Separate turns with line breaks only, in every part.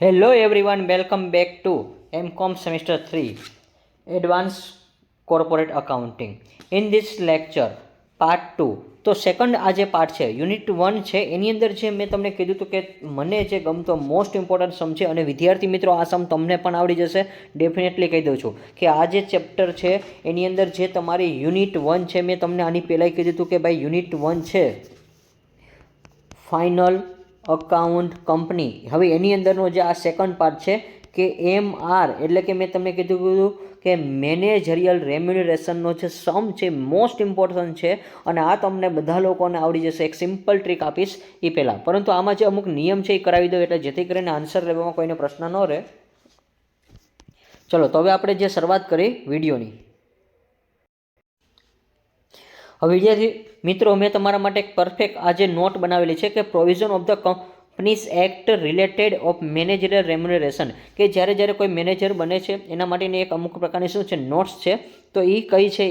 Hello everyone, welcome back to MCOM Semester 3 Advanced Corporate Accounting. In this lecture, part 2. તો second આ જે part છે unit 1 છે એની અંદર જે મેં તમને કીધું હતું કે મને જે ગમતો મોસ્ટ ઇમ્પોર્ટન્ટ સમ છે અને વિદ્યાર્થી મિત્રો આ સમ તમને પણ આવડી જશે ડેફિનેટલી કહી દઉં છું કે આ જે ચેપ્ટર છે એની અંદર જે તમારી યુનિટ 1 છે મેં તમને આની પહેલાં કીધું હતું કે ભાઈ યુનિટ 1 છે ફાઇનલ અકાઉન્ટ કંપની. હવે એની અંદરનો જે આ સેકન્ડ પાર્ટ છે કે MR એટલે કે મેં તમને કીધું કે મેનેજરિયલ રેમ્યુનરેશનનો જે સમ છે મોસ્ટ ઇમ્પોર્ટન્ટ છે અને આ તમને બધા લોકોને આવડી જશે. એક સિમ્પલ ટ્રીક આપીશ એ પહેલાં, પરંતુ આમાં જે અમુક નિયમ છે એ કરાવી દઉં એટલે જેથી કરીને આન્સર લેવામાં કોઈને પ્રશ્ન ન રહે. ચલો તો હવે આપણે જે શરૂઆત કરી વિડીયોની. હવે વિદ્યાર્થી મિત્રો મેં તમારા માટે એક પરફેક્ટ આજે નોટ બનાવેલી છે કે provision of the companies act related of managerial remuneration, કે જ્યારે કોઈ મેનેજર બને છે એના માટેની એક અમુક પ્રકારની શું છે નોટ્સ છે. તો એ કઈ છે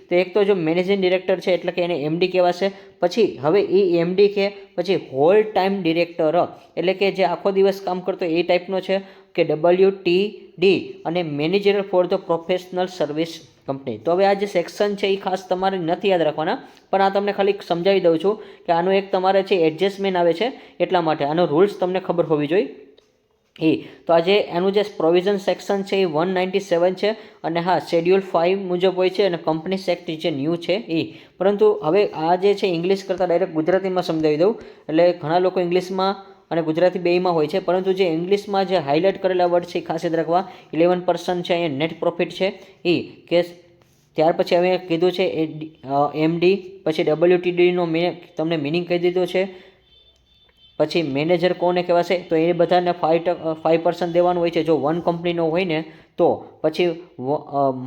તો એક તો જો મેનેજિંગ ડિરેક્ટર છે એટલે કે એને MD કહેવાશે. પછી હવે એ MD કે પછી હોલ ટાઈમ ડિરેક્ટર એટલે કે જે આખો દિવસ કામ કરતો એ ટાઈપનો છે કે WTD અને manager for the professional service company. તો હવે આ જે સેક્શન છે એ ખાસ તમારે નથી યાદ રાખવાના, પણ આ તમને ખાલી સમજાવી દઉં છું કે આનો એક તમારે છે એડજસ્ટમેન્ટ આવે છે એટલા માટે આનો રૂલ્સ તમને ખબર હોવી જોઈએ. તો આજે એનું જે પ્રોવિઝન સેક્શન છે એ 197 છે અને હા શેડ્યુલ 5 મુજબ હોય છે અને કંપની એક્ટ જે ન્યૂ છે પરંતુ હવે આ જે છે ઇંગ્લિશ કરતાં ડાયરેક્ટ ગુજરાતીમાં સમજાવી દઉં. એટલે ઘણા લોકો ઇંગ્લિશમાં અને ગુજરાતી બેયમાં હોય છે, પરંતુ જે ઇંગ્લિશમાં જે હાઇલાઇટ કરેલા વર્ડ છે એ ખાસ યાદ રાખવા. 11% છે અહીંયા નેટ પ્રોફિટ છે કે ત્યાર પછી હવે કીધું છે MD, પછી WTDનો મેં તમને મિનિંગ કહી દીધો છે. પછી મેનેજર કોને કહેવાશે તો એ બધાને 5% દેવાનું હોય છે જો વન કંપનીનો હોય ને તો. પછી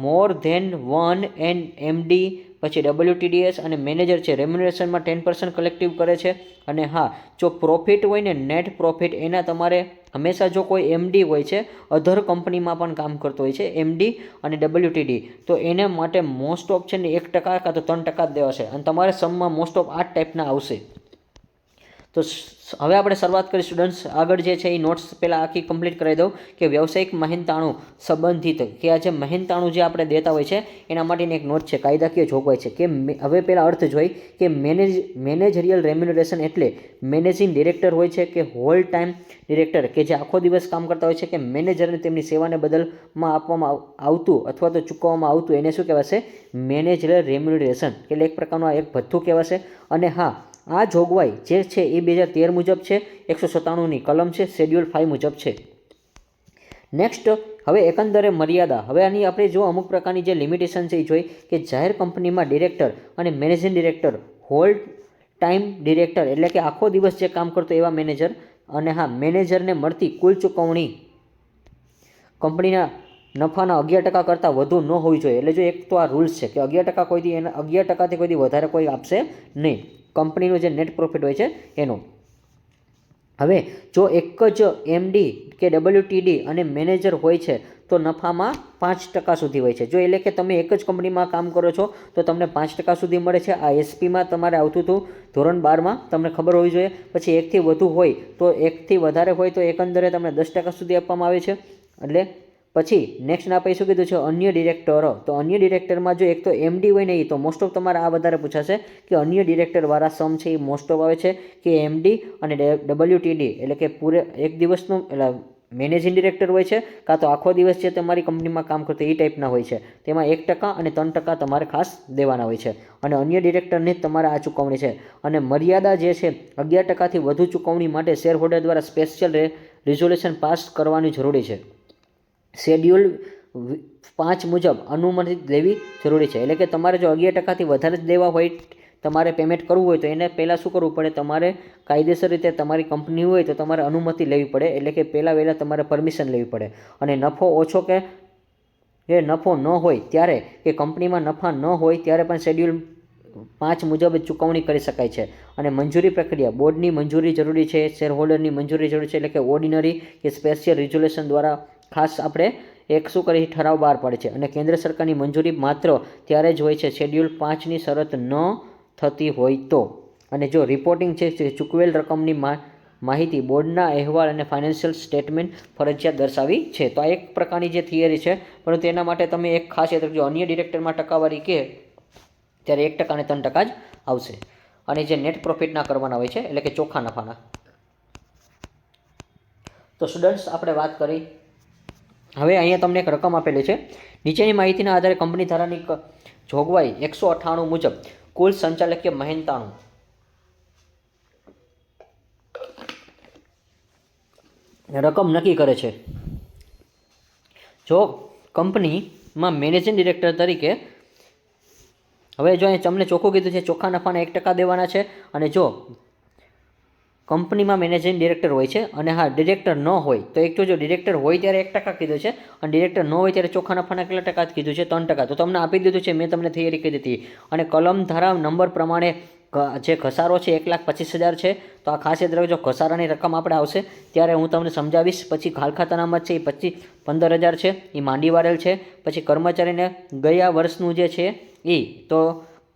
more than one and MD, પછી WTDS અને મેનેજર છે રેમ્યુનરેશનમાં 10% કલેક્ટિવ કરે છે. અને હા જો પ્રોફિટ હોય ને નેટ પ્રોફિટ એના તમારે હંમેશા જો કોઈ MD હોય છે અધર કંપનીમાં પણ કામ કરતો હોય છે MD અને WTD, તો એને માટે મોસ્ટ ઓફ છે ને 1% કાં તો 3% જ દેવાશે અને તમારે સમમાં મોસ્ટ ઓફ આ ટાઈપના આવશે. તો હવે આપણે શરૂઆત કરી સ્ટુડન્ટ્સ. આગળ જે છે એ નોટ્સ પહેલાં આખી કમ્પ્લીટ કરાવી દઉં કે વ્યવસાયિક મહેનતાણું સંબંધિત કે આ જે મહેનતાણું જે આપણે દેતા હોય છે એના માટેની એક નોટ છે, કાયદાકીય જોગવાઈ છે કે હવે પહેલાં અર્થ જોઈ કે મેનેજરિયલ રેમ્યુનરેશન એટલે મેનેજિંગ ડિરેક્ટર હોય છે કે હોલ ટાઈમ ડિરેક્ટર કે જે આખો દિવસ કામ કરતા હોય છે કે મેનેજરને તેમની સેવાને બદલમાં આપવામાં આવતું અથવા તો ચૂકવવામાં આવતું એને શું કહેવાશે મેનેજરિયલ રેમ્યુનરેશન, એટલે એક પ્રકારનું એક ભથ્થું કહેવાશે. અને હા આ જોગવાઈ જે છે એ 2013 મુજબ છે, 197ની કલમ છે, શેડ્યુલ 5 મુજબ છે. નેક્સ્ટ હવે એકંદરે મર્યાદા. હવે આની આપણે જો અમુક પ્રકારની જે લિમિટેશન છે એ જોઈ કે જાહેર કંપનીમાં ડિરેક્ટર અને managing director, whole time director એટલે કે આખો દિવસ જે કામ કરતો એવા મેનેજર, અને હા મેનેજરને મળતી કુલ ચૂકવણી કંપનીના નફાના 11% કરતાં વધુ ન હોવી જોઈએ. એટલે જો એક તો આ રૂલ્સ છે કે 11% કોઈથી એના 11%થી કોઈથી વધારે કોઈ આપશે નહીં કંપનીનું જે નેટ પ્રોફિટ હોય છે એનો. હવે જો એક જ MD કે WTD અને મેનેજર હોય છે તો નફામાં 5% સુધી હોય છે. જો એટલે કે તમે એક જ કંપનીમાં કામ કરો છો તો તમને 5% સુધી મળે છે. આ SPમાં તમારે આવતું હતું ધોરણ 12માં, તમને ખબર હોવી જોઈએ. પછી એકથી વધુ હોય તો એકથી વધારે હોય તો એકંદરે તમને 10% સુધી આપવામાં આવે છે. એટલે પછી નેક્સ્ટ આપણે શું કીધું છે અન્ય ડિરેક્ટર. તો અન્ય ડિરેક્ટરમાં જો એક તો MD હોય ને તો મોસ્ટ ઓફ તમારે આ વધારે પૂછાશે કે અન્ય ડિરેક્ટરવાળા સમ છે એ મોસ્ટ ઓફ આવે છે કે MD અને WTD એટલે કે પૂરે એક દિવસનું એટલે મેનેજિંગ ડિરેક્ટર હોય છે કાં તો આખો દિવસ છે તમારી કંપનીમાં કામ કરતો એ ટાઈપના હોય છે. તેમાં 1% અને 3% તમારે ખાસ દેવાના હોય છે અને અન્ય ડિરેક્ટરને જ તમારે આ ચૂકવણી છે. અને મર્યાદા જે છે 11%થી વધુ ચૂકવણી માટે શેર હોલ્ડર દ્વારા સ્પેશિયલ રિઝોલ્યુશન પાસ કરવાની જરૂરી છે. શેડ્યુલ 5 મુજબ અનુમતિ લેવી જરૂરી છે. એટલે કે તમારે જો 11%થી વધારે જ દેવા હોય, તમારે પેમેન્ટ કરવું હોય તો એને પહેલાં શું કરવું પડે, તમારે કાયદેસર રીતે તમારી કંપની હોય તો તમારે અનુમતિ લેવી પડે. એટલે કે વહેલા તમારે પરમિશન લેવી પડે. અને નફો ઓછો કે નફો ન હોય ત્યારે કે કંપનીમાં નફા ન હોય ત્યારે પણ શેડ્યુલ 5 મુજબ ચૂકવણી કરી શકાય છે. અને મંજૂરી પ્રક્રિયા બોર્ડની મંજૂરી જરૂરી છે, શેર હોલ્ડરની મંજૂરી જરૂરી છે. એટલે કે ઓર્ડિનરી કે સ્પેશિયલ રિઝોલ્યુશન દ્વારા ખાસ આપણે એક શું કરી ઠરાવ બહાર પાડે છે અને કેન્દ્ર સરકારની મંજૂરી માત્ર ત્યારે જ હોય છે શેડ્યુલ 5ની શરત ન થતી હોય તો. અને જો રિપોર્ટિંગ છે ચૂકવેલ રકમની માહિતી બોર્ડના અહેવાલ અને ફાઇનાન્શિયલ સ્ટેટમેન્ટ ફરજિયાત દર્શાવી છે. તો આ એક પ્રકારની જે થિયરી છે, પરંતુ એના માટે તમે એક ખાસ યાદ રાખજો, અન્ય ડિરેક્ટરમાં ટકાવારી કે ત્યારે 1% અને 3% જ આવશે. અને જે નેટ પ્રોફિટના કરવાના હોય છે, એટલે કે ચોખ્ખા નફાના. તો સ્ટુડન્ટ્સ આપણે વાત કરી. હવે અહીંયા તમને એક રકમ આપેલી છે. નીચેની માહિતીના આધારે કંપની ધારાની જોગવાઈ 198 મુજબ કુલ સંચાલકીય મહેનતાણું રકમ નક્કી કરે છે. જો કંપનીમાં મેનેજિંગ ડિરેક્ટર તરીકે, હવે જો અહીં તમને ચોખ્ખું કીધું છે ચોખ્ખા નફાના 1% દેવાના છે. અને જો કંપનીમાં મેનેજિંગ ડિરેક્ટર હોય છે અને હા ડિરેક્ટર ન હોય તો એક જો ડિરેક્ટર હોય ત્યારે 1% કીધું છે અને ડિરેક્ટર ન હોય ત્યારે ચોખ્ખા નફાના કેટલા ટકા કીધું છે? 3%. તો તમને આપી દીધું છે, મેં તમને થિયરી કહી દીધી. અને કલમ ધારા નંબર પ્રમાણે જે ઘસારો છે 1,25,000 છે. તો આ ખાસ યાદ રાખજો, ઘસારાની રકમ આપણે આવશે ત્યારે હું તમને સમજાવીશ. પછી ખાલખાતા અનામત છે એ 15,000 છે, એ માંડી વાળેલ છે. પછી કર્મચારીને ગયા વર્ષનું જે છે એ, તો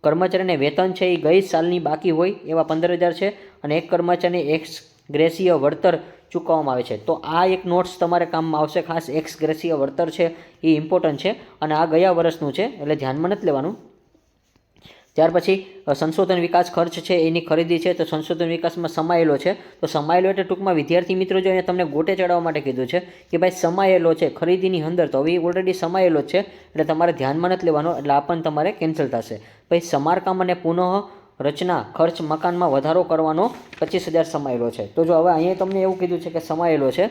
કર્મચારીને વેતન છે એ ગઈ સાલની બાકી હોય એવા 15,000 છે. અને એક કર્મચારીને એક્સ ગ્રેસીય વળતર ચૂકવવામાં આવે છે. તો આ એક નોટ્સ તમારે કામમાં આવશે ખાસ. એક્સ ગ્રેસીય વળતર છે એ ઇમ્પોર્ટન્ટ છે અને આ ગયા વર્ષનું છે એટલે ધ્યાનમાં નથી લેવાનું. ત્યાર પછી સંશોધન વિકાસ ખર્ચ છે એની ખરીદી છે. તો સંશોધન વિકાસમાં સમાયેલો છે. તો સમાયેલો એટલે ટૂંકમાં વિદ્યાર્થી મિત્રો જો અહીંયા તમને ગોટે ચડાવવા માટે કીધું છે કે ભાઈ સમાયેલો છે ખરીદીની અંદર, તો હવે ઓલરેડી સમાયેલો જ છે એટલે તમારે ધ્યાનમાં નથી લેવાનો, એટલે આ પણ તમારે કેન્સલ થશે. પછી સમારકામ અને પુનઃ રચના ખર્ચ મકાનમાં વધારો કરવાનો 25,000 સમાયેલો છે. તો જો હવે અહીંયા તમને એવું કીધું છે કે સમાયેલો છે,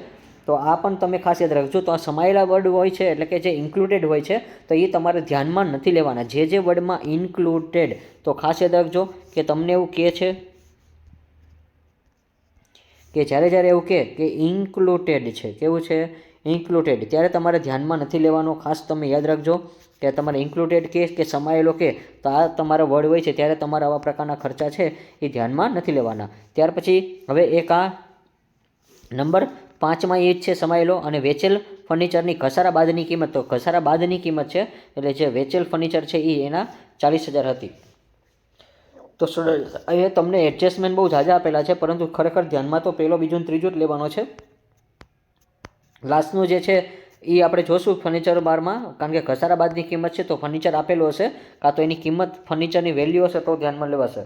તો આ પણ તમે ખાસ યાદ રાખજો. તો આ સમાયેલા વર્ડ હોય છે એટલે કે જે ઇન્ક્લુડેડ હોય છે તો એ તમારે ધ્યાનમાં નથી લેવાના. જે વર્ડમાં ઇન્ક્લુડેડ, તો ખાસ યાદ રાખજો કે તમને એવું કહે છે કે જ્યારે એવું કહે કે ઇન્ક્લુડેડ છે, કેવું છે? ઇન્ક્લુડેડ, ત્યારે તમારે ધ્યાનમાં નથી લેવાનો. ખાસ તમે યાદ રાખજો કે તમારે ઇન્ક્લુડેડ કે સમાયેલો કે, તો આ તમારા વર્ડ હોય છે ત્યારે તમારા આવા પ્રકારના ખર્ચા છે એ ધ્યાનમાં નથી લેવાના. ત્યાર પછી હવે એક આ નંબર 5માં એ જ છે સમાયેલો. અને વેચેલ ફર્નિચરની ઘસારા બાદની કિંમત, તો ઘસારા બાદની કિંમત છે એટલે જે વેચેલ ફર્નિચર છે એ એના 40,000 હતી. તો અહીંયા તમને એડજસ્ટમેન્ટ બહુ ઝાઝા આપેલા છે, પરંતુ ખરેખર ધ્યાનમાં તો પહેલો, બીજો અને ત્રીજો જ લેવાનો છે. લાસ્ટનું જે છે એ આપણે જોશું ફર્નિચર બારમાં, કારણ કે ઘસારા બાદની કિંમત છે તો ફર્નિચર આપેલું હશે કાં તો એની કિંમત ફર્નિચરની વેલ્યુ હશે તો ધ્યાનમાં લેવાશે.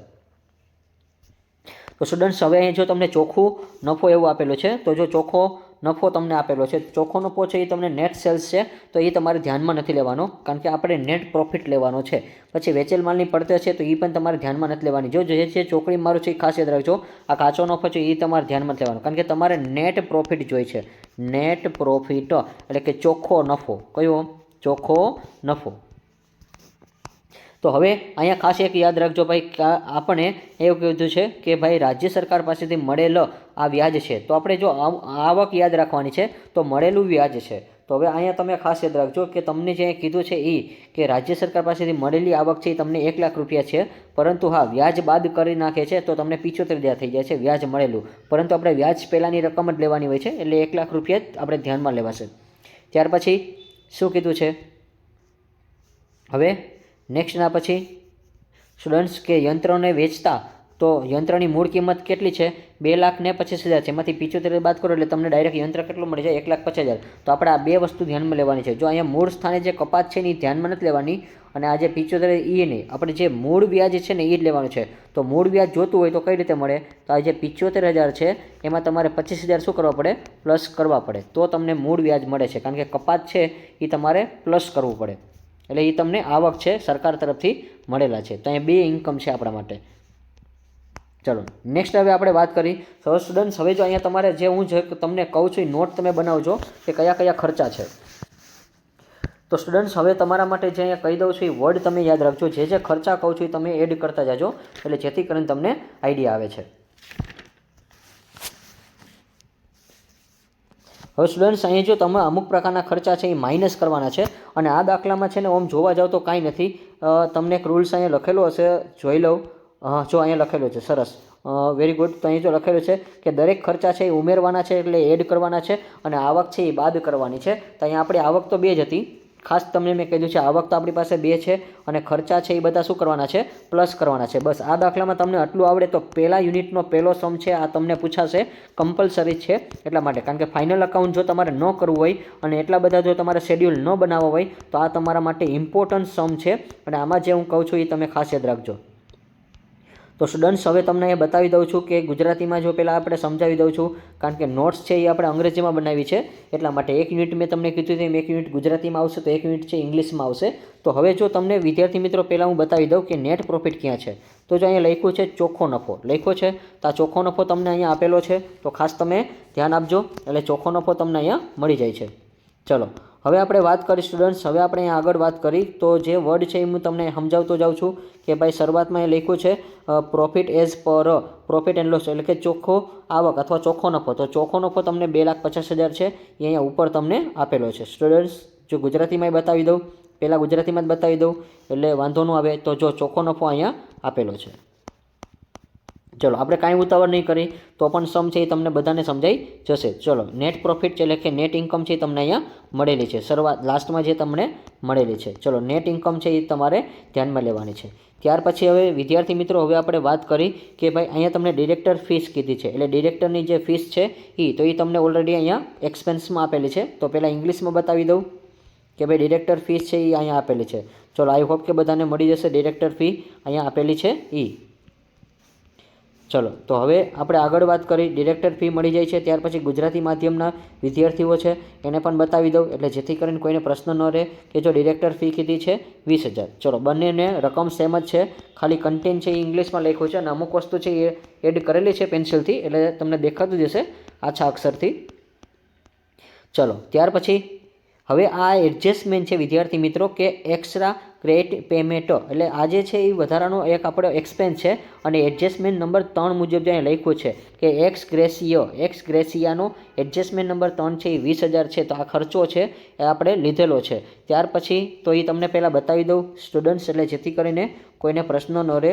તો સ્ટુડન્ટ્સ હવે અહીં જો તમને ચોખ્ખું નફો એવું આપેલું છે, તો જો ચોખ્ખો નફો તમને આપેલો છે, ચોખ્ખો નફો છે એ તમને નેટ સેલ્સ છે તો એ તમારે ધ્યાનમાં નથી લેવાનો, કારણ કે આપણે નેટ પ્રોફિટ લેવાનો છે. પછી વેચેલ માલની પડતર છે તો એ પણ તમારે ધ્યાનમાં નથી લેવાની. જો જે છે ચોકડી મારું છે એ ખાસ યાદ રાખજો. આ કાચો નફો છે એ તમારે ધ્યાનમાં લેવાનો, કારણ કે તમારે નેટ પ્રોફિટ જોઈ છે. નેટ પ્રોફિટ એટલે કે ચોખ્ખો નફો. કયો? ચોખ્ખો નફો. તો હવે અહીંયા ખાસ એક યાદ રાખજો ભાઈ, આપણે એવું કીધું છે કે ભાઈ રાજ્ય સરકાર પાસેથી મળેલ આ વ્યાજ છે, તો આપણે જો આવક યાદ રાખવાની છે તો મળેલું વ્યાજ છે. તો હવે અહીંયા તમે ખાસ યાદ રાખજો કે તમને જે કીધું છે એ કે રાજ્ય સરકાર પાસેથી મળેલી આવક છે એ તમને 1 લાખ રૂપિયા છે, પરંતુ હા વ્યાજ બાદ કરી નાખે છે તો તમને 75,000 થઈ જાય છે વ્યાજ મળેલું, પરંતુ આપણે વ્યાજ પહેલાંની રકમ જ લેવાની હોય છે એટલે 1 લાખ રૂપિયા જ આપણે ધ્યાનમાં લેવાશે. ત્યાર પછી શું કીધું છે હવે નેક્સ્ટના પછી સ્ટુડન્ટ્સ કે યંત્રોને વેચતા, તો યંત્રની મૂળ કિંમત કેટલી છે? 2,25,000 છે. એમાંથી 75,000 બાદ કરો એટલે તમને ડાયરેક્ટ યંત્ર કેટલું મળે છે? 1,50,000. તો આપણે આ બે વસ્તુ ધ્યાનમાં લેવાની છે. જો અહીંયા મૂળ સ્થાને જે કપાત છે ને એ ધ્યાનમાં નથી લેવાની, અને આ જે 75,000 એ નહીં, આપણે જે મૂળ વ્યાજ છે ને એ જ લેવાનું છે. તો મૂળ વ્યાજ જોતું હોય તો કઈ રીતે મળે? તો આ જે 75,000 છે એમાં તમારે 25,000 શું કરવા પડે? પ્લસ કરવા પડે, તો તમને મૂળ વ્યાજ મળે છે, કારણ કે કપાત છે એ તમારે પ્લસ કરવું પડે, એટલે એ તમને આવક છે સરકાર તરફથી મળેલા છે. તો અહીંયા બે ઇન્કમ છે આપણા માટે. ચલો નેક્સ્ટ હવે આપણે વાત કરી. તો સ્ટુડન્ટ્સ હવે જો અહીંયા તમારે જે હું તમને કહું છું એ નોટ તમે બનાવજો કે કયા કયા ખર્ચા છે. તો સ્ટુડન્ટ્સ હવે તમારા માટે જે અહીંયા કહી દઉં છું એ વર્ડ તમે યાદ રાખજો. જે જે ખર્ચા કહું છું એ તમે એડ કરતા જાજો, એટલે જેથી કરીને તમને આઈડિયા આવે છે. હવે સ્ટુડન્ટ્સ અહીંયા જો તમે અમુક પ્રકારના ખર્ચા છે એ માઇનસ કરવાના છે, અને આ દાખલામાં છે ને ઓમ જોવા જાવ તો કાંઈ નથી. તમને એક રૂલ્સ અહીંયા લખેલો હશે, જોઈ લઉં. જો અહીંયા લખેલું છે, સરસ, વેરી ગુડ. તો અહીં જો લખેલું છે કે દરેક ખર્ચા છે એ ઉમેરવાના છે એટલે એડ કરવાના છે, અને આવક છે એ બાદ કરવાની છે. તો અહીંયા આપણી આવક તો 2 જ હતી, ખાસ તમને મેં કીધું છે આવક તો આપણી પાસે 2 છે અને ખર્ચા છે એ બધા શું કરવાના છે, પ્લસ કરવાના છે. બસ આ દાખલામાં તમને આટલું આવડે તો પહેલા યુનિટનો પહેલો સમ છે આ તમને પૂછાશે, કમ્પલસરી છે એટલા માટે. કારણ કે ફાઇનલ અકાઉન્ટ જો તમારે ન કરવું હોય અને એટલા બધા જો તમારે શેડ્યુલ ન બનાવવો હોય તો આ તમારા માટે ઇમ્પોર્ટન્ટ સમ છે અને આમાં જે હું કહું છું એ તમે ખાસ યાદ રાખજો. તો સ્ટુડન્ટ્સ હવે તમને એ બતાવી દઉં છું કે ગુજરાતીમાં જો પહેલાં આપણે સમજાવી દઉં છું, કારણ કે નોટ્સ છે એ આપણે અંગ્રેજીમાં બનાવી છે એટલા માટે. એક યુનિટ મેં તમને કીધું તેમ એક યુનિટ ગુજરાતીમાં આવશે તો એક યુનિટ છે ઇંગ્લિશમાં આવશે. તો હવે જો તમને વિદ્યાર્થી મિત્રો પહેલાં હું બતાવી દઉં કે નેટ પ્રોફિટ ક્યાં છે. તો જો અહીંયા લખ્યું છે ચોખ્ખો નફો લખ્યો છે, તો આ ચોખ્ખો નફો તમને અહીંયા આપેલો છે, તો ખાસ તમે ધ્યાન આપજો એટલે ચોખ્ખો નફો તમને અહીંયા મળી જાય છે. ચલો હવે આપણે વાત કરી સ્ટુડન્ટ્સ, હવે આપણે અહીંયા આગળ વાત કરી તો જે વર્ડ છે એ હું તમને સમજાવતો જાઉં છું કે ભાઈ શરૂઆતમાં એ લખ્યું છે profit as per profit and loss એટલે કે ચોખ્ખો આવક અથવા ચોખ્ખો નફો. તો ચોખ્ખો નફો તમને 2,50,000 છે એ અહીંયા ઉપર તમને આપેલો છે. સ્ટુડન્ટ્સ જો ગુજરાતીમાં બતાવી દઉં, પહેલાં ગુજરાતીમાં જ બતાવી દઉં એટલે વાંધો ન આવે. તો જો ચોખ્ખો નફો અહીંયા આપેલો છે. ચલો આપણે કાંઈ ઉતાવળ નહીં કરી તો પણ સમ છે એ તમને બધાને સમજાઈ જશે. ચલો નેટ પ્રોફિટ છે એટલે કે નેટ ઇન્કમ છે એ તમને અહીંયા મળેલી છે, શરૂઆત લાસ્ટમાં જે તમને મળેલી છે. ચલો નેટ ઇન્કમ છે એ તમારે ધ્યાનમાં લેવાની છે. ત્યાર પછી હવે વિદ્યાર્થી મિત્રો હવે આપણે વાત કરી કે ભાઈ અહીંયા તમને ડિરેક્ટર ફીસ કીધી છે, એટલે ડિરેક્ટરની જે ફીસ છે તો એ તમને ઓલરેડી અહીંયા એક્સપેન્સમાં આપેલી છે. તો પહેલાં ઇંગ્લિશમાં બતાવી દઉં કે ભાઈ ડિરેક્ટર ફીસ છે એ અહીંયા આપેલી છે. ચલો આઈ હોપ કે બધાને મળી જશે ડિરેક્ટર ફી અહીંયા આપેલી છે ચલો તો હવે આપણે આગળ વાત કરી, ડિરેક્ટર ફી મળી જાય છે. ત્યાર પછી ગુજરાતી માધ્યમના વિદ્યાર્થીઓ છે એને પણ બતાવી દઉં એટલે જેથી કરીને કોઈને પ્રશ્ન ન રહે કે જો ડિરેક્ટર ફી કીધી છે 20,000. ચલો બંનેને રકમ સેમ જ છે, ખાલી કન્ટેન્ટ છે એ ઇંગ્લિશમાં લખ્યું છે અને અમુક વસ્તુ છે એ એડ કરેલી છે પેન્સિલથી એટલે તમને દેખાતું જશે આછા અક્ષરથી. ચલો ત્યાર પછી હવે આ એડજસ્ટમેન્ટ છે વિદ્યાર્થી મિત્રો કે એક્સ્ટ્રા ક્રેડિટ પેમેન્ટ એટલે આ જે છે એ વધારાનો એક આપણો એક્સપેન્સ છે અને એડજસ્ટમેન્ટ નંબર 3 મુજબ જે લખ્યું છે કે એક્સ ગ્રેસિયાનો એડજસ્ટમેન્ટ નંબર 3 છે એ 20,000 છે. તો આ ખર્ચો છે એ આપણે લીધેલો છે. ત્યાર પછી તો એ તમને પહેલાં બતાવી દઉં સ્ટુડન્ટ્સ એટલે જેથી કરીને કોઈને પ્રશ્ન ન રહે.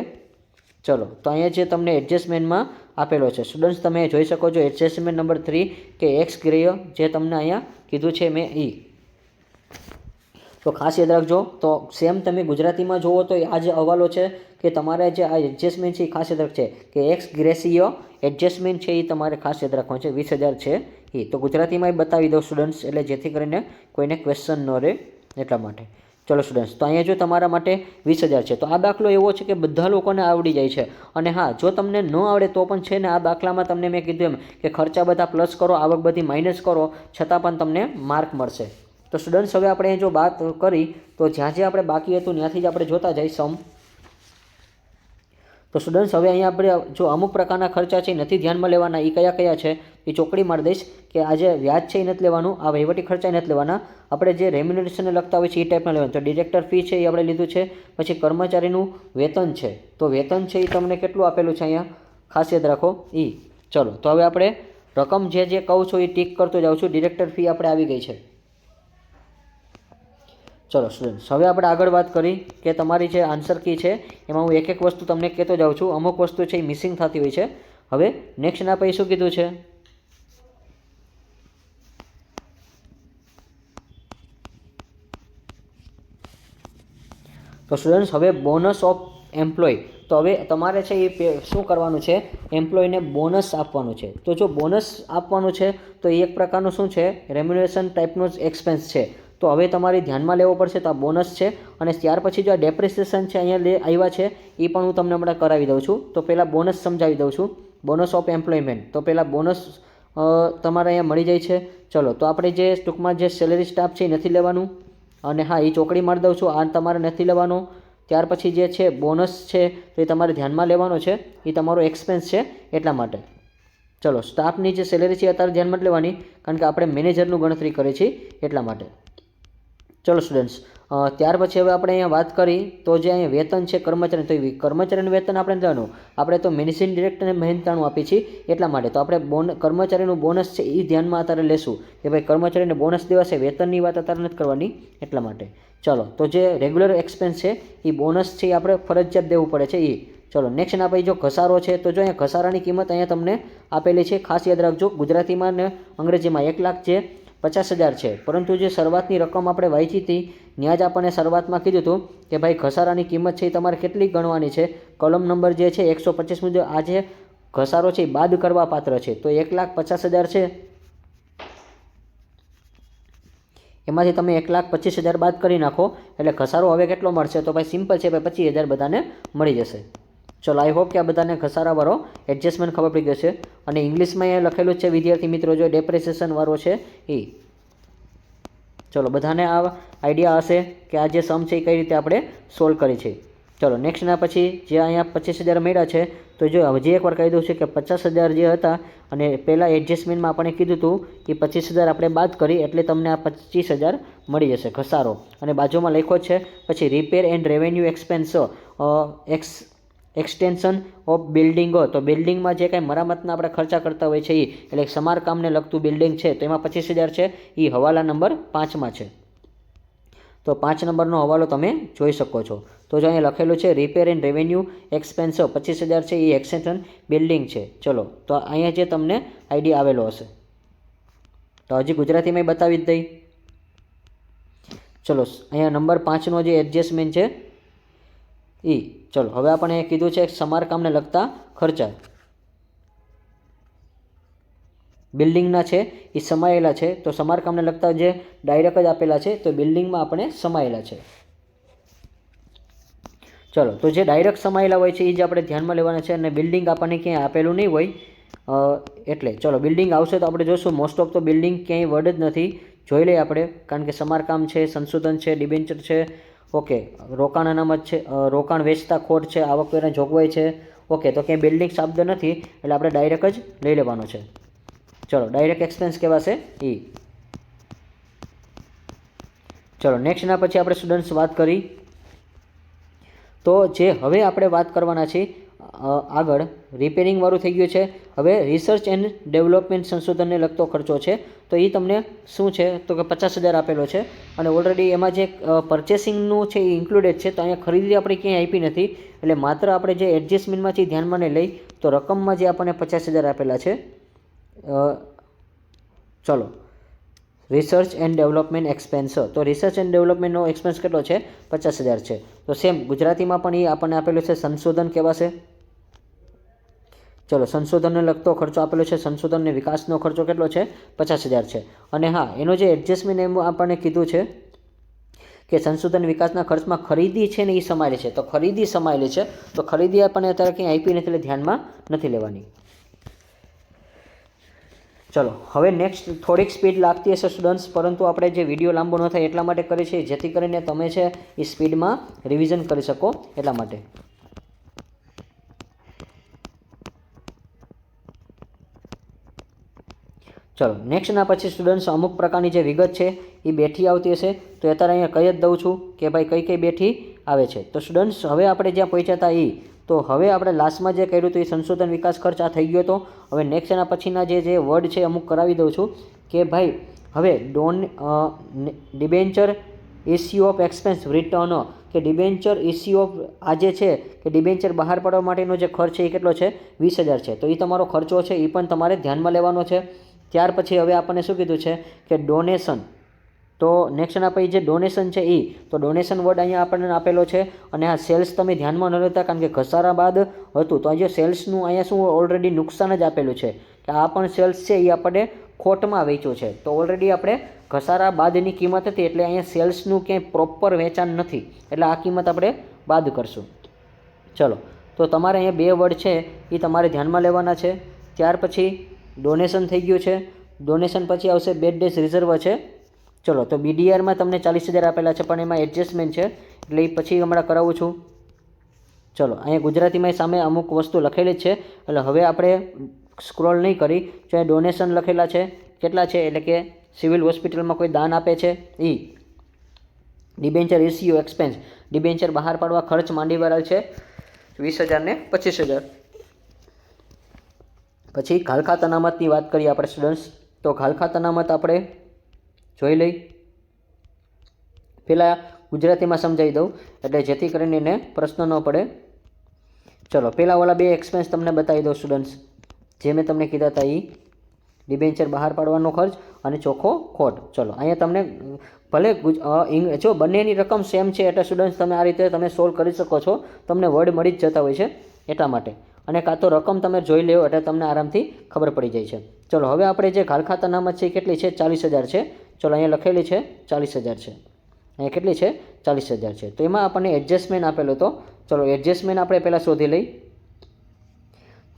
ચલો તો અહીંયા જે તમને એડજસ્ટમેન્ટમાં આપેલો છે સ્ટુડન્ટ્સ તમે જોઈ શકો છો એડજસ્ટમેન્ટ નંબર 3 કે એક્સ ગ્રેય જે તમને અહીંયા કીધું છે મેં તો ખાસ યાદ રાખજો. તો સેમ તમે ગુજરાતીમાં જુઓ તો આ જે હવાલો છે કે તમારે જે આ એડજસ્ટમેન્ટ છે એ ખાસ યાદ રાખશે કે એક્સ ગ્રેસિયો એડજસ્ટમેન્ટ છે એ તમારે ખાસ યાદ રાખવાનું છે 20,000 છે તો ગુજરાતીમાં બતાવી દો સ્ટુડન્ટ્સ એટલે જેથી કરીને કોઈને ક્વેશ્ચન ન રહે એટલા માટે. ચલો સ્ટુડન્ટ્સ તો અહીંયા જો તમારા માટે 20,000 છે તો આ દાખલો એવો છે કે બધા લોકોને આવડી જાય છે. અને હા જો તમને ન આવડે તો પણ છે ને આ દાખલામાં તમને મેં કીધું એમ કે ખર્ચા બધા પ્લસ કરો, આવક બધી માઇનસ કરો, છતાં પણ તમને માર્ક મળશે. તો સ્ટુડન્ટ્સ હવે આપણે જો વાત કરી તો જ્યાં જે આપણે બાકી હતું ત્યાંથી જ આપણે જોતા જઈએ સમ. તો સ્ટુડન્ટ્સ હવે અહીંયા આપણે જો અમુક પ્રકારના ખર્ચા છે નથી ધ્યાનમાં લેવાના, એ કયા કયા છે એ ચોકડી મારી દઈશ કે આ જે વ્યાજ છે એ નથી લેવાનું, આ વહીવટી ખર્ચા નથી લેવાના, આપણે જે રેમ્યુનરેશનને લગતા હોય છે એ ટાઈપના લેવાનું. તો ડિરેક્ટર ફી છે એ આપણે લીધું છે. પછી કર્મચારીનું વેતન છે તો વેતન છે એ તમને કેટલું આપેલું છે અહીંયા ખાસ યાદ રાખો ચલો તો હવે આપણે રકમ જે કહું છું એ ટીક કરતો જાઉં છું. ડિરેક્ટર ફી આપણે આવી ગઈ છે. ચલો સ્ટુડન્ટ્સ હવે આપણે આગળ વાત કરી કે તમારી જે આન્સર કી છે એમાં હું એક એક વસ્તુ તમને કહેતો જાઉં છું. અમુક વસ્તુ છે એ મિસિંગ થતી હોય છે. હવે નેક્સ્ટના પછી શું કીધું છે તો સ્ટુડન્ટ્સ હવે બોનસ ઓફ એમ્પ્લોય. તો હવે તમારે છે એ શું કરવાનું છે, એમ્પ્લોયને બોનસ આપવાનું છે. તો જો બોનસ આપવાનું છે તો એ એક પ્રકારનું શું છે રેમ્યુનરેશન ટાઈપનો જ એક્સપેન્સ છે. તો હવે તમારે ધ્યાનમાં લેવો પડશે. તો આ બોનસ છે અને ત્યાર પછી જો આ ડેપ્રિસિએશન છે અહીંયા આવ્યા છે એ પણ હું તમને હમણાં કરાવી દઉં છું. તો પહેલાં બોનસ સમજાવી દઉં છું, બોનસ ઓફ એમ્પ્લોયમેન્ટ. તો પહેલાં બોનસ તમારે અહીંયા મળી જાય છે. ચલો તો આપણે જે ટૂંકમાં જે સેલેરી સ્ટાફ છે એ નથી લેવાનું અને હા એ ચોકડી મારી દઉં છું, આ તમારે નથી લેવાનો. ત્યાર પછી જે છે બોનસ છે તો એ તમારે ધ્યાનમાં લેવાનો છે, એ તમારો એક્સપેન્સ છે એટલા માટે. ચલો સ્ટાફની જે સેલેરી છે અત્યારે ધ્યાનમાં જ લેવાની કારણ કે આપણે મેનેજરનું ગણતરી કરીએ છીએ એટલા માટે. ચલો સ્ટુડન્ટ્સ ત્યાર પછી હવે આપણે અહીંયા વાત કરી તો જે અહીંયા વેતન છે કર્મચારી, તો કર્મચારીનું વેતન આપણે જાણવું, આપણે તો મેનેજિંગ ડિરેક્ટરને મહેનતાણું આપીએ છીએ એટલા માટે. તો આપણે કર્મચારીનું બોનસ છે એ ધ્યાનમાં અત્યારે લેશું કે ભાઈ કર્મચારીને બોનસ દેવાશે, વેતનની વાત અત્યારે નથી કરવાની એટલા માટે. ચલો તો જે રેગ્યુલર એક્સપેન્સ છે એ બોનસ છે એ આપણે ફરજિયાત દેવું પડે છે ચલો નેક્સ્ટ ના પછી જો ઘસારો છે તો જો અહીંયા ઘસારાની કિંમત અહીંયા તમને આપેલી છે, ખાસ યાદ રાખજો ગુજરાતીમાં ને અંગ્રેજીમાં 1 લાખ છે 50,000 છે, પરંતુ જે શરૂઆતની રકમ આપણે વાંચી હતી ત્યાં જ આપણને શરૂઆતમાં કીધું હતું કે ભાઈ ઘસારાની કિંમત છે એ તમારે કેટલી ગણવાની છે. કલમ નંબર જે છે 125 મુજબ આ જે ઘસારો છે એ બાદ કરવા પાત્ર છે. તો 1,50,000 છે, એમાંથી તમે 1,25,000 બાદ કરી નાખો એટલે ઘસારો હવે કેટલો મળશે. તો ભાઈ સિમ્પલ છે, ભાઈ 25,000 બધાને મળી જશે. ચલો, આઈ હોપ કે આ બધાને ઘસારાવાળો એડજસ્ટમેન્ટ ખબર પડી જશે. અને ઇંગ્લિશમાં એ લખેલું છે વિદ્યાર્થી મિત્રો, જો ડેપ્રેસિએશનવાળો છે એ. ચલો, બધાને આ આઈડિયા હશે કે આ જે સમ છે એ કઈ રીતે આપણે સોલ્વ કરી છે. ચલો, નેક્સ્ટના પછી જે અહીંયા 25,000 મળ્યા છે, તો જો હજી એકવાર કહી દઉં છું કે 50,000 જે હતા અને પહેલાં એડજસ્ટમેન્ટમાં આપણે કીધું હતું એ 25,000 આપણે બાદ કરી એટલે તમને આ 25,000 મળી જશે ઘસારો. અને બાજુમાં લખ્યો છે પછી repair and revenue expense extension of બિલ્ડિંગો. તો બિલ્ડિંગમાં જે કાંઈ મરામતના આપણે ખર્ચા કરતા હોય છે એ, એટલે સમારકામને લગતું બિલ્ડિંગ છે, તો એમાં 25,000 છે. એ હવાલા નંબર 5માં છે. તો 5 નંબરનો હવાલો તમે જોઈ શકો છો. તો જો અહીંયા લખેલું છે રિપેર એન્ડ રેવન્યુ એક્સપેન્સ 25,000 છે, એ એક્સટેન્શન બિલ્ડિંગ છે. ચલો, તો અહીંયા જે તમને આઈડિયા આવેલો હશે. તો હજી ગુજરાતીમાં બતાવી જ દઈ. ચલો, અહીંયા નંબર 5નો જે એડજસ્ટમેન્ટ છે એ. ચલો, હવે આપણે કીધું છે સમારકામને લગતા ખર્ચા બિલ્ડિંગના છે એ સમાયેલા છે. તો સમારકામને લગતા જે ડાયરેક્ટ જ આપેલા છે તો બિલ્ડિંગમાં આપણે સમાયેલા છે. ચલો, તો જે ડાયરેક્ટ સમાયેલા હોય છે એ જ આપણે ધ્યાનમાં લેવાના છે. અને બિલ્ડિંગ આપણને ક્યાંય આપેલું નહીં હોય એટલે ચલો બિલ્ડિંગ આવશે તો આપણે જોઈશું. મોસ્ટ ઓફ તો બિલ્ડિંગ ક્યાંય વર્ડ જ નથી. જોઈ લઈએ આપણે, કારણ કે સમારકામ છે, સંશોધન છે, ડિબેન્ચર છે, ઓકે, રોકાણ અનામત છે, રોકાણ વેચતા ખોટ છે, આવકવેરાની જોગવાઈ છે, ઓકે. તો ક્યાંય બિલ્ડિંગ શબ્દ નથી એટલે આપણે ડાયરેક્ટ જ લઈ લેવાનો છે. ચલો, ડાયરેક્ટ એક્સપેન્સ કહેવાશે એ. ચલો, નેક્સ્ટના પછી આપણે સ્ટુડન્ટ્સ વાત કરી. તો જે હવે આપણે વાત કરવાના છીએ આગળ રિપેરિંગવાળું થઈ ગયું છે. હવે રિસર્ચ એન્ડ ડેવલપમેન્ટ સંશોધનને લગતો ખર્ચો છે. તો એ તમને શું છે તો કે 50,000 આપેલો છે. અને ઓલરેડી એમાં જે પરચેસિંગનું છે એ ઇન્ક્લુડેડ છે. તો અહીંયા ખરીદી આપણે ક્યાંય આપી નથી એટલે માત્ર આપણે જે એડજસ્ટમેન્ટમાંથી ધ્યાનમાં નહીં લઈ તો રકમમાં જે આપણને 50,000 આપેલા છે. ચલો, રિસર્ચ એન્ડ ડેવલપમેન્ટ એક્સપેન્સ. તો રિસર્ચ એન્ડ ડેવલપમેન્ટનો એક્સપેન્સ કેટલો છે? 50,000 છે. તો સેમ ગુજરાતીમાં પણ એ આપણને આપેલું છે સંશોધન કહેવાશે. ચલો, સંશોધનને લગતો ખર્ચો આપેલો છે. સંશોધન અને વિકાસનો ખર્ચો કેટલો છે? 50,000 છે. અને હા, એનો જે એડજસ્ટમેન્ટ એમ આપણને કીધું છે કે સંશોધન વિકાસના ખર્ચમાં ખરીદી છે ને એ સમાયેલી છે. તો ખરીદી સમાયેલી છે, તો ખરીદી આપણને અત્યારે ક્યાંય આપી નથી એટલે ધ્યાનમાં નથી લેવાની. ચલો, હવે નેક્સ્ટ થોડીક સ્પીડ લાગતી હશે સ્ટુડન્ટ્સ, પરંતુ આપણે જે વિડીયો લાંબો ન થાય એટલા માટે કરીએ છીએ જેથી કરીને તમે છે એ સ્પીડમાં રિવિઝન કરી શકો એટલા માટે. ચલો, નેક્સ્ટના પછી સ્ટુડન્ટ્સ અમુક પ્રકારની જે વિગત છે એ બેઠી આવતી હશે. તો અત્યારે અહીંયા કહી જ દઉં છું કે ભાઈ કઈ કઈ બેઠી આવે છે. તો સ્ટુડન્ટ્સ હવે આપણે જ્યાં પહોંચ્યા હતા એ, તો હવે આપણે લાસ્ટમાં જે કર્યું હતું એ સંશોધન વિકાસ ખર્ચ આ થઈ ગયો હતો. હવે નેક્સ્ટ એના પછીના જે વર્ડ છે અમુક કરાવી દઉં છું કે ભાઈ હવે debenture issue of expense return, કે ડિબેન્ચર ઇસ્યુ ઓફ આ જે છે કે ડિબેન્ચર બહાર પાડવા માટેનો જે ખર્ચ છે એ કેટલો છે? 20,000 છે. તો એ તમારો ખર્ચો છે એ પણ તમારે ધ્યાનમાં લેવાનો છે. ત્યાર પછી હવે આપણને શું કીધું છે કે ડોનેશન. તો નેક્સ્ટના પછી જે ડોનેશન છે એ, તો ડોનેશન વર્ડ અહીંયા આપણને આપેલો છે. અને આ સેલ્સ તમે ધ્યાનમાં ન લેતા કારણ કે ઘસારા બાદ હતું. તો અહીંયા સેલ્સનું અહીંયા શું ઓલરેડી નુકસાન જ આપેલું છે કે આ પણ સેલ્સ છે એ આપણે ખોટમાં વેચ્યું છે. તો ઓલરેડી આપણે ઘસારા બાદની કિંમત હતી એટલે અહીંયા સેલ્સનું ક્યાંય પ્રોપર વેચાણ નથી એટલે આ કિંમત આપણે બાદ કરશું. ચલો, તો તમારે અહીંયા બે વર્ડ છે એ તમારે ધ્યાનમાં લેવાના છે. ત્યાર પછી ડોનેશન થઈ ગયું છે. ડોનેશન પછી આવશે બેડ ડેસ રિઝર્વ છે. ચલો, તો BDRમાં તમને 40,000 આપેલા છે પણ એમાં એડજસ્ટમેન્ટ છે એટલે એ પછી હમણાં કરાવું છું. ચલો, અહીંયા ગુજરાતીમાં સામે અમુક વસ્તુ લખેલી જ છે એટલે હવે આપણે સ્ક્રોલ નહીં કરી. જો એ ડોનેશન લખેલા છે કેટલા છે એટલે કે સિવિલ હોસ્પિટલમાં કોઈ દાન આપે છે એ. ડિબેન્ચર ઇસ્યુ એક્સપેન્સ, ડિબેન્ચર બહાર પાડવા ખર્ચ માંડી વાળેલ છે 20,000 ને 25,000. પછી ઘાલખાત અનામતની વાત કરીએ આપણે સ્ટુડન્ટ્સ. તો ઘાલખાત અનામત આપણે જોઈ લઈ. પહેલાં ગુજરાતીમાં સમજાવી દઉં એટલે જેથી કરીને એને પ્રશ્ન ન પડે. ચલો, પહેલાં ઓલા બે એક્સપેન્સ તમને બતાવી દઉં સ્ટુડન્ટ્સ જે મેં તમને કીધા હતા એ. ડિબેન્ચર બહાર પાડવાનો ખર્ચ અને ચોખ્ખો ખોટ. ચલો અહીંયા તમને ભલે જો બંનેની રકમ સેમ છે એટલે સ્ટુડન્ટ્સ તમે આ રીતે તમે સોલ્વ કરી શકો છો, તમને વર્ડ મળી જ જતા હોય છે એટલા માટે. અને કાં તો રકમ તમે જોઈ લો એટલે તમને આરામથી ખબર પડી જાય છે. ચલો હવે આપણે જે ઘાલખાત અનામત છે એ કેટલી છે? 40,000 છે. ચલો અહીંયા લખેલી છે 40,000 છે. અહીંયા કેટલી છે? 40,000 છે. તો એમાં આપણને એડજસ્ટમેન્ટ આપેલો હતો. ચલો એડજસ્ટમેન્ટ આપણે પહેલાં શોધી લઈ.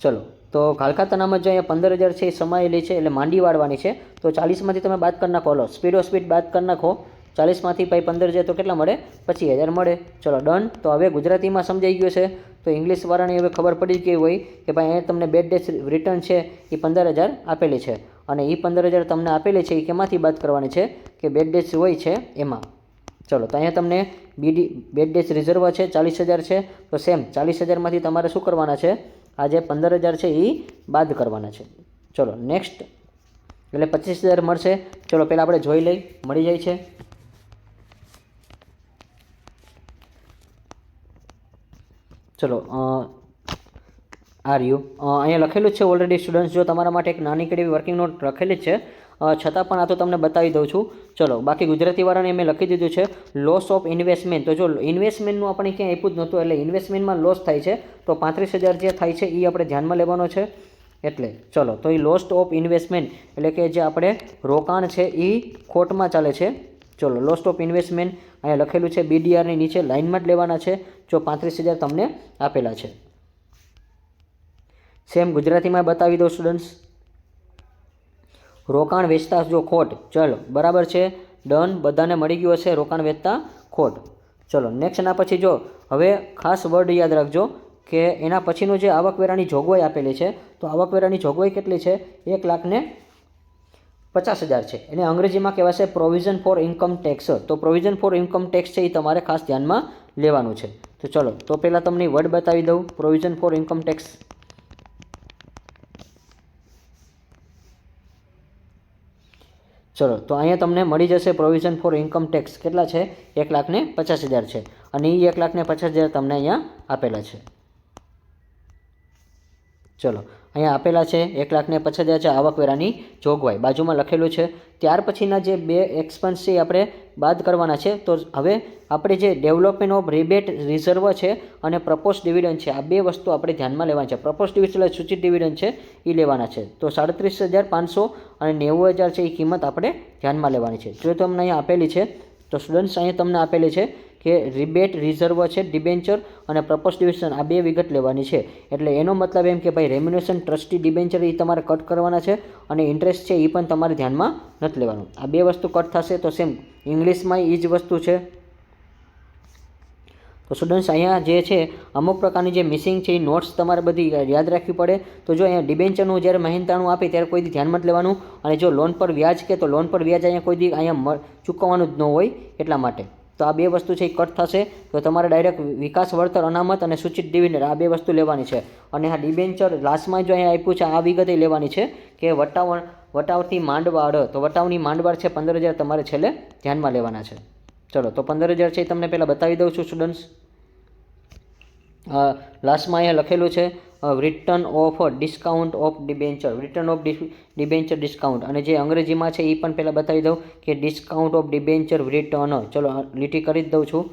ચલો તો ઘાલખાત અનામત જો અહીંયા 15,000 છે એ સમાયેલી છે એટલે માંડી વાળવાની છે. તો 40માંથી તમે બાદ કરી નાખો. લો સ્પીડ બાદ કરી નાખો. 40માંથી ભાઈ 15 જાય તો કેટલા મળે? 25,000 મળે. ચલો ડન. તો હવે ગુજરાતીમાં સમજાઈ ગયું છે. તો ઇંગ્લિશવાળાને હવે ખબર પડી ગઈ હોય કે ભાઈ અહીંયા તમને બેડ ડેસ રિટર્ન છે એ 15,000 આપેલી છે અને એ 15,000 તમને આપેલી છે એ કેમાંથી બાદ કરવાની છે? કે બેડ ડેસ હોય છે એમાં. ચલો તો અહીંયા તમને બેડ ડેસ રિઝર્વ છે 40,000 છે. તો સેમ 40,000માંથી તમારે શું કરવાના છે? આ જે 15,000 છે એ બાદ કરવાના છે. ચલો નેક્સ્ટ એટલે 25,000 મળશે. ચલો પહેલાં આપણે જોઈ લઈ, મળી જાય છે. ચલો અહીંયા લખેલું જ છે ઓલરેડી સ્ટુડન્ટ્સ. જો તમારા માટે એક નાની કેવી વર્કિંગ નોટ લખેલી જ છે, છતાં પણ આ તો તમને બતાવી દઉં છું. ચલો બાકી ગુજરાતીવાળાને મેં લખી દીધું છે લોસ ઓફ ઇન્વેસ્ટમેન્ટ. તો જો ઇન્વેસ્ટમેન્ટનું આપણે ક્યાંય આપ્યું જ નહોતું એટલે ઇન્વેસ્ટમેન્ટમાં લોસ થાય છે. તો 35,000 જે થાય છે એ આપણે ધ્યાનમાં લેવાનો છે. એટલે ચલો તો એ લોસ્ટ ઓફ ઇન્વેસ્ટમેન્ટ એટલે કે જે આપણે રોકાણ છે એ ખોટમાં ચાલે છે. ચલો લોસ્ટ ઓફ ઇન્વેસ્ટમેન્ટ અહીંયા લખેલું છે BDRની નીચે લાઇનમાં જ લેવાના છે. જો 35,000 તમને આપેલા છે. સેમ ગુજરાતીમાં બતાવી દો સ્ટુડન્ટ્સ. રોકાણ વેચતા જો ખોટ. ચલો બરાબર છે, ડન. બધાને મળી ગયું હશે રોકાણ વેચતા ખોટ. ચલો નેક્સ્ટ એના પછી જો હવે ખાસ વર્ડ યાદ રાખજો કે એના પછીનું જે આવકવેરાની જોગવાઈ આપેલી છે. તો આવકવેરાની જોગવાઈ કેટલી છે? 1,50,000 છે. એને અંગ્રેજીમાં કહેવાશે પ્રોવિઝન ફોર ઇન્કમ ટેક્સ. તો પ્રોવિઝન ફોર ઇન્કમ ટેક્સ છે એ તમારે ખાસ ધ્યાનમાં લેવાનું છે. તો ચલો તો પહેલાં તમને વર્ડ બતાવી દઉં પ્રોવિઝન ફોર ઇન્કમ ટેક્સ. ચલો તો અહીંયા તમને મળી જશે પ્રોવિઝન ફોર ઇન્કમ ટેક્સ કેટલા છે? 1,50,000 છે અને એ 1,50,000 તમને અહીંયા આપેલા છે. ચલો અહીંયા આપેલા છે 1,50,000 છે આવકવેરાની જોગવાઈ, બાજુમાં લખેલું છે. ત્યાર પછીના જે બે એક્સપેન્સ છે આપણે બાદ કરવાના છે. તો હવે આપણે જે ડેવલપમેન્ટ ઓફ રિબેટ રિઝર્વ છે અને પ્રપોઝ ડિવિડન્ડ છે, આ બે વસ્તુ આપણે ધ્યાનમાં લેવાની છે. પ્રપોઝ ડિવિડન્ડ એટલે સૂચિત ડિવિડન્ડ છે એ લેવાના છે. તો 37,500 અને 90,000 છે એ કિંમત આપણે ધ્યાનમાં લેવાની છે. જો તમને અહીંયા આપેલી છે તો સ્ટુડન્ટ્સ અહીંયા તમને આપેલી છે કે રિબેટ રિઝર્વ છે, ડિબેન્ચર અને પ્રપોઝ ડિવિડન્ડ આ બે વિગત લેવાની છે. એટલે એનો મતલબ એમ કે ભાઈ રેમ્યુનેશન ટ્રસ્ટી ડિબેન્ચર એ તમારે કટ કરવાના છે અને ઇન્ટરેસ્ટ છે એ પણ તમારે ધ્યાનમાં નથી લેવાનું. આ બે વસ્તુ કટ થશે. તો સેમ ઇંગ્લિશમાં એ જ વસ્તુ છે. તો સ્ટુડન્ટ્સ અહીંયા જે છે અમુક પ્રકારની જે મિસિંગ છે એ નોટ્સ તમારે બધી યાદ રાખવી પડે. તો જો અહીંયા ડિબેન્ચરનું જ્યારે મહેનતાણું આપે ત્યારે કોઈ દી ધ્યાનમાં જ લેવાનું. અને જો લોન પર વ્યાજ કે તો લોન પર વ્યાજ અહીંયા કોઈ દી અહીંયા ચૂકવવાનું જ ન હોય એટલા માટે. તો આ બે વસ્તુ છે એ કટ થશે. તો તમારે ડાયરેક્ટ વિકાસ વળતર અનામત અને સૂચિત ડિવિડન્ડ આ બે વસ્તુ લેવાની છે. અને આ ડિબેન્ચર લાસ્ટમાં જો અહીંયા આપ્યું છે આ વિગતે લેવાની છે કે વટાવથી માંડવાળ. તો વટાવની માંડવાળ છે 15,000 તમારે છેલ્લે ધ્યાનમાં લેવાના છે. ચલો તો 15,000 છે એ તમને પહેલાં બતાવી દઉં છું સ્ટુડન્ટ્સ. લાસ્ટમાં અહીંયા લખેલું છે return of discount of debenture, return of debenture discount. અને જે અંગ્રેજીમાં છે એ પણ પહેલાં બતાવી દઉં કે ડિસ્કાઉન્ટ ઓફ ડિબેન્ચર રિટર્ન. ચલો લીટી કરી જ દઉં છું.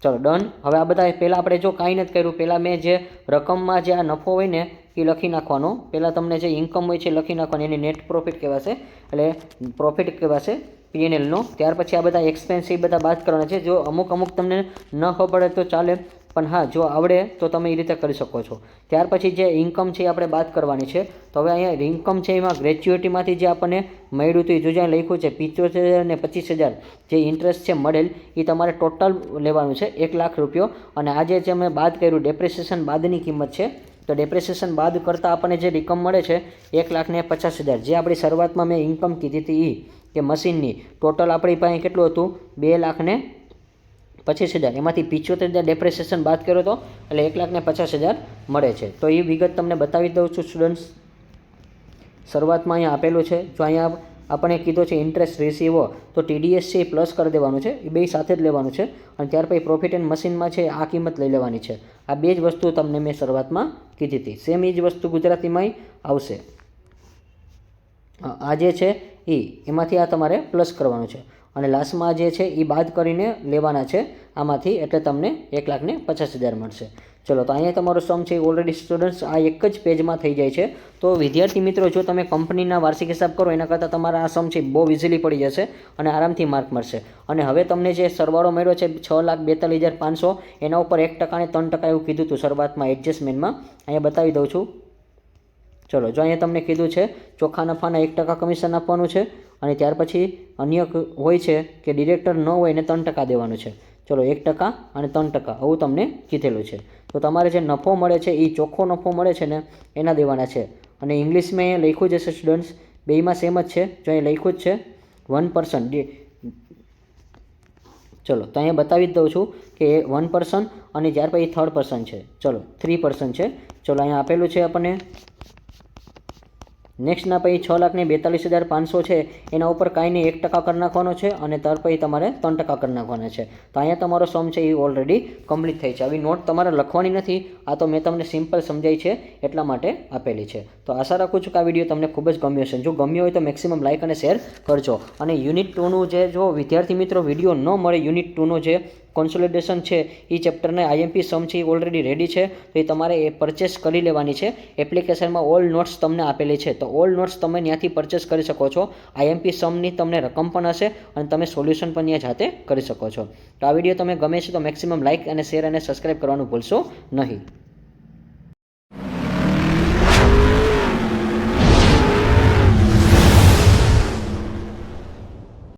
ચલો ડન. હવે આ બધા પહેલાં આપણે જો કાંઈ નથી કર્યું, પહેલાં મેં જે રકમમાં જે આ નફો હોય ને એ લખી નાખવાનો. પહેલાં તમને જે ઇન્કમ હોય છે લખી નાખવાની, એની નેટ પ્રોફિટ કહેવાશે એટલે પ્રોફિટ કહેવાશે P&Lનો. ત્યાર પછી આ બધા એક્સપેન્સ એ બધા બાદ કરવાના છે. જો અમુક તમને ન ખબર પડે તો ચાલે, પણ હા જો આવડે તો તમે એ રીતે કરી શકો છો. ત્યાર પછી જે ઇન્કમ છે એ આપણે બાદ કરવાની છે. તો હવે અહીંયા ઇન્કમ છે એમાં ગ્રેચ્યુઇટીમાંથી જે આપણને મળ્યું હતું એ જો જ્યાં લખ્યું છે 75,000 અને 25,000 જે ઇન્ટરેસ્ટ છે મળેલ એ તમારે ટોટલ લેવાનું છે 1,00,000 રૂપિયો. અને આજે જે અમે બાદ કર્યું ડેપ્રિસિએશન બાદની કિંમત છે. તો ડેપ્રિસિએશન બાદ કરતાં આપણને જે રકમ મળે છે 1,50,000 જે આપણી શરૂઆતમાં મેં ઇન્કમ કીધી હતી એ કે મશીનની ટોટલ આપણી પાસે કેટલું હતું 2,25,000. એમાંથી 75,000 ડેપ્રિસિએશન બાદ કર્યો હતો એટલે 1,50,000 મળે છે. તો એ વિગત તમને બતાવી દઉં છું સ્ટુડન્ટ્સ. શરૂઆતમાં અહીંયા આપેલું છે. જો અહીંયા આપણે કીધો છે ઇન્ટરેસ્ટ રિસીવો તો TDS છે એ પ્લસ કરી દેવાનું છે, એ બે સાથે જ લેવાનું છે. અને ત્યાર પછી પ્રોફિટ એન્ડ મશીનમાં છે આ કિંમત લઈ લેવાની છે. આ બે જ વસ્તુ તમને મેં શરૂઆતમાં કીધી હતી. સેમ એ જ વસ્તુ ગુજરાતીમાંય આવશે. આ જે છે એમાંથી આ તમારે પ્લસ કરવાનું છે અને લાસ્ટમાં જે છે એ બાદ કરીને લેવાના છે આમાંથી, એટલે તમને 1,50,000 મળશે. ચલો, તો અહીંયા તમારો સમ છે ઓલરેડી સ્ટુડન્ટ્સ આ એક જ પેજમાં થઈ જાય છે. તો વિદ્યાર્થી મિત્રો, જો તમે કંપનીના વાર્ષિક હિસાબ કરો એના કરતાં તમારા આ સમ છે બહુ ઇઝીલી પડી જશે અને આરામથી માર્ક મળશે. અને હવે તમને જે સરવાળો મળ્યો છે 6,42,500, એના ઉપર 1% અને 3% એવું કીધું હતું શરૂઆતમાં એડજસ્ટમેન્ટમાં. અહીંયા બતાવી દઉં છું. ચલો, જો અહીંયા તમને કીધું છે ચોખ્ખા નફાના 1% કમિશન આપવાનું છે અને ત્યાર પછી અન્ય હોય છે કે ડિરેક્ટર ન હોય એને 3% દેવાનું છે. ચલો, 1% અને 3% આવું તમને કીધેલું છે. તો તમારે જે નફો મળે છે એ ચોખ્ખો નફો મળે છે ને એના દેવાના છે. અને ઇંગ્લિશમાં અહીંયા લખ્યું જ હશે સ્ટુડન્ટ્સ, બેયમાં સેમ જ છે. જો અહીં લખ્યું જ છે 1%. ચલો, તો અહીંયા બતાવી જ દઉં છું કે 1% અને ત્યાર પછી 3% છે. ચલો, 3% છે. ચલો, અહીંયા આપેલું છે આપણને. નેક્સ્ટના પછી 6,42,500 છે એના ઉપર કાંઈ નહીં 1% કરી નાખવાનો છે અને ત્યાર પછી તમારે 3% કરી નાખવાના છે. તો અહીંયા તમારો સમ છે એ ઓલરેડી કમ્પ્લીટ થઈ છે. આવી નોટ તમારે લખવાની નથી, આ તો મેં તમને સિમ્પલ સમજાઈ છે એટલા માટે આપેલી છે. તો આશા રાખું છું કે આ વિડીયો તમને ખૂબ જ ગમ્યો છે. જો ગમ્યો હોય તો મેક્સિમમ લાઇક અને શેર કરજો. અને યુનિટ 2નું જે જો વિદ્યાર્થી મિત્રો વિડીયો ન મળે, યુનિટ 2નો જે કોન્સોલિડેશન છે એ ચેપ્ટરને આઈએમપી સમ છે એ ઓલરેડી રેડી છે. તો એ તમારે એ પરચેસ કરી લેવાની છે. એપ્લિકેશનમાં ઓલ નોટ્સ તમને આપેલી છે, તો ઓલ નોટ્સ તમે ત્યાંથી પરચેસ કરી શકો છો. આઈએમપી સમની તમને રકમ પણ હશે અને તમે સોલ્યુશન પણ ત્યાં જાતે કરી શકો છો. તો આ વિડીયો તમે ગમે છે તો મેક્સિમમ લાઇક અને શેર અને સબસ્ક્રાઈબ કરવાનું ભૂલશો નહીં.